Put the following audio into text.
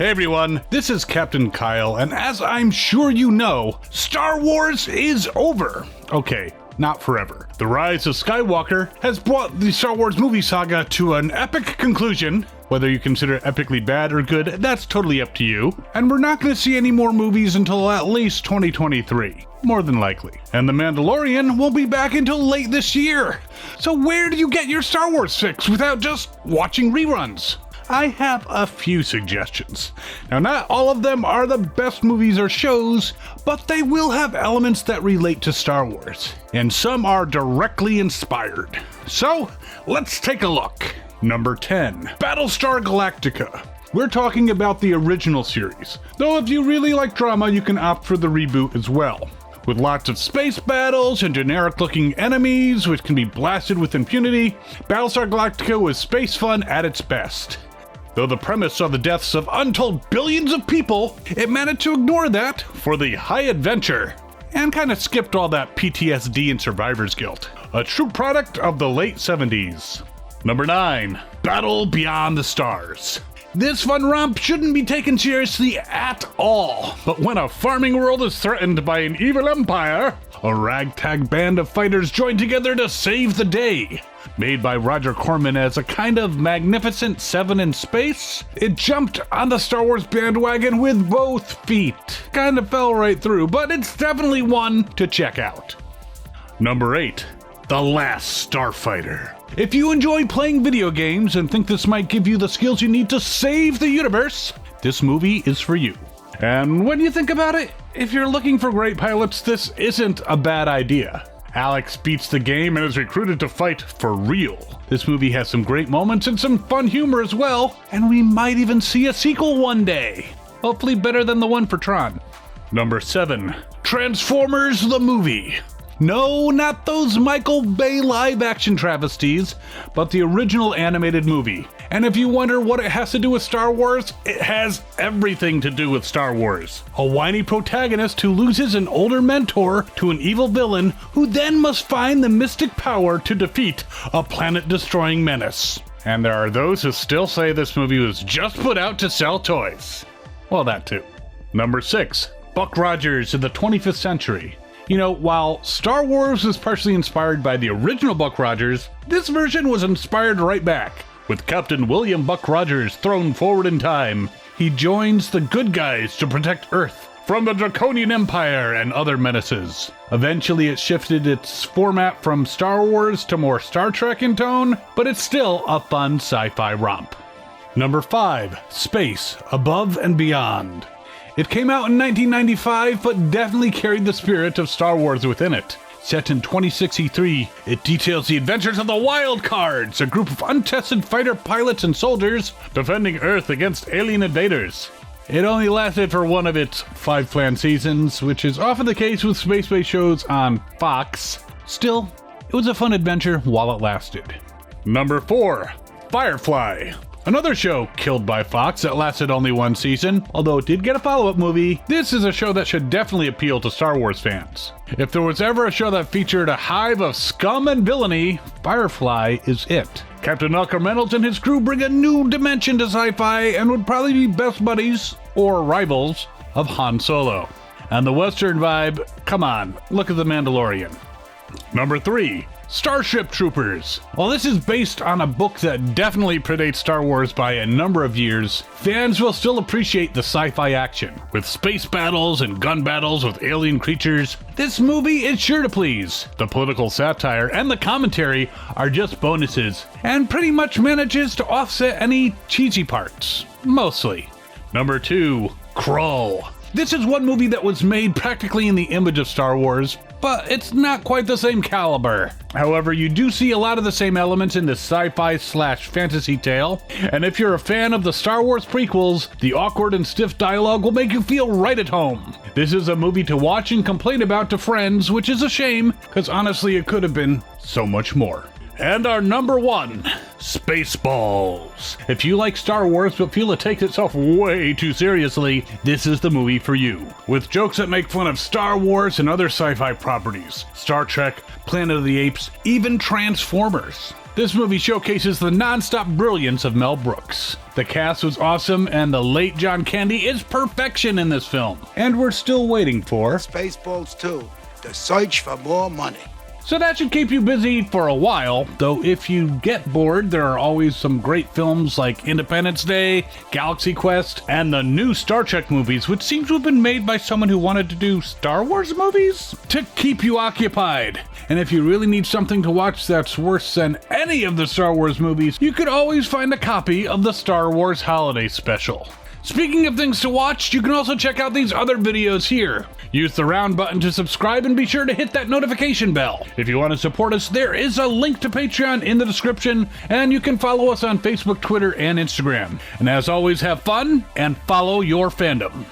Hey everyone, this is Captain Kyle, and as I'm sure you know, Star Wars is over. Okay, not forever. The Rise of Skywalker has brought the Star Wars movie saga to an epic conclusion. Whether you consider it epically bad or good, that's totally up to you. And we're not going to see any more movies until at least 2023. More than likely. And The Mandalorian won't be back until late this year. So where do you get your Star Wars fix without just watching reruns? I have a few suggestions. Now, not all of them are the best movies or shows, but they will have elements that relate to Star Wars, and some are directly inspired. So, let's take a look. Number 10, Battlestar Galactica. We're talking about the original series, though if you really like drama, you can opt for the reboot as well. With lots of space battles and generic-looking enemies, which can be blasted with impunity, Battlestar Galactica was space fun at its best. Though the premise saw the deaths of untold billions of people, it managed to ignore that for the high adventure, and kind of skipped all that PTSD and survivor's guilt. A true product of the late 70s. Number 9, Battle Beyond the Stars. This fun romp shouldn't be taken seriously at all, but when a farming world is threatened by an evil empire, a ragtag band of fighters join together to save the day. Made by Roger Corman as a kind of Magnificent Seven in space, it jumped on the Star Wars bandwagon with both feet. Kind of fell right through, but it's definitely one to check out. Number 8, The Last Starfighter. If you enjoy playing video games and think this might give you the skills you need to save the universe, this movie is for you. And when you think about it, if you're looking for great pilots, this isn't a bad idea. Alex beats the game and is recruited to fight for real. This movie has some great moments and some fun humor as well, and we might even see a sequel one day. Hopefully better than the one for Tron. Number 7, Transformers the Movie. No, not those Michael Bay live-action travesties, but the original animated movie. And if you wonder what it has to do with Star Wars, it has everything to do with Star Wars. A whiny protagonist who loses an older mentor to an evil villain who then must find the mystic power to defeat a planet-destroying menace. And there are those who still say this movie was just put out to sell toys. Well, that too. Number 6, Buck Rogers in the 25th Century. You know, while Star Wars was partially inspired by the original Buck Rogers, this version was inspired right back. With Captain William Buck Rogers thrown forward in time, he joins the good guys to protect Earth from the Draconian Empire and other menaces. Eventually it shifted its format from Star Wars to more Star Trek in tone, but it's still a fun sci-fi romp. Number 5, Space, Above and Beyond. It came out in 1995, but definitely carried the spirit of Star Wars within it. Set in 2063, it details the adventures of the Wild Cards, a group of untested fighter pilots and soldiers defending Earth against alien invaders. It only lasted for one of its 5 planned seasons, which is often the case with space-based shows on Fox. Still, it was a fun adventure while it lasted. Number 4, Firefly. Another show killed by Fox that lasted only one season, although it did get a follow-up movie. This is a show that should definitely appeal to Star Wars fans. If there was ever a show that featured a hive of scum and villainy, Firefly is it. Captain Malcolm Reynolds and his crew bring a new dimension to sci-fi and would probably be best buddies, or rivals, of Han Solo. And the Western vibe, come on, look at The Mandalorian. Number 3, Starship Troopers. While this is based on a book that definitely predates Star Wars by a number of years, fans will still appreciate the sci-fi action. With space battles and gun battles with alien creatures, this movie is sure to please. The political satire and the commentary are just bonuses, and pretty much manages to offset any cheesy parts. Mostly. Number 2, Krull. This is one movie that was made practically in the image of Star Wars, but it's not quite the same caliber. However, you do see a lot of the same elements in this sci-fi / fantasy tale, and if you're a fan of the Star Wars prequels, the awkward and stiff dialogue will make you feel right at home. This is a movie to watch and complain about to friends, which is a shame, because honestly it could have been so much more. And our number 1, Spaceballs. If you like Star Wars but feel it takes itself way too seriously, this is the movie for you. With jokes that make fun of Star Wars and other sci-fi properties, Star Trek, Planet of the Apes, even Transformers. This movie showcases the non-stop brilliance of Mel Brooks. The cast was awesome, and the late John Candy is perfection in this film. And we're still waiting for Spaceballs 2, The Search for More Money. So that should keep you busy for a while, though if you get bored, there are always some great films like Independence Day, Galaxy Quest, and the new Star Trek movies, which seem to have been made by someone who wanted to do Star Wars movies to keep you occupied. And if you really need something to watch that's worse than any of the Star Wars movies, you could always find a copy of the Star Wars Holiday Special. Speaking of things to watch, you can also check out these other videos here. Use the round button to subscribe and be sure to hit that notification bell. If you want to support us, there is a link to Patreon in the description, and you can follow us on Facebook, Twitter, and Instagram. And as always, have fun and follow your fandom.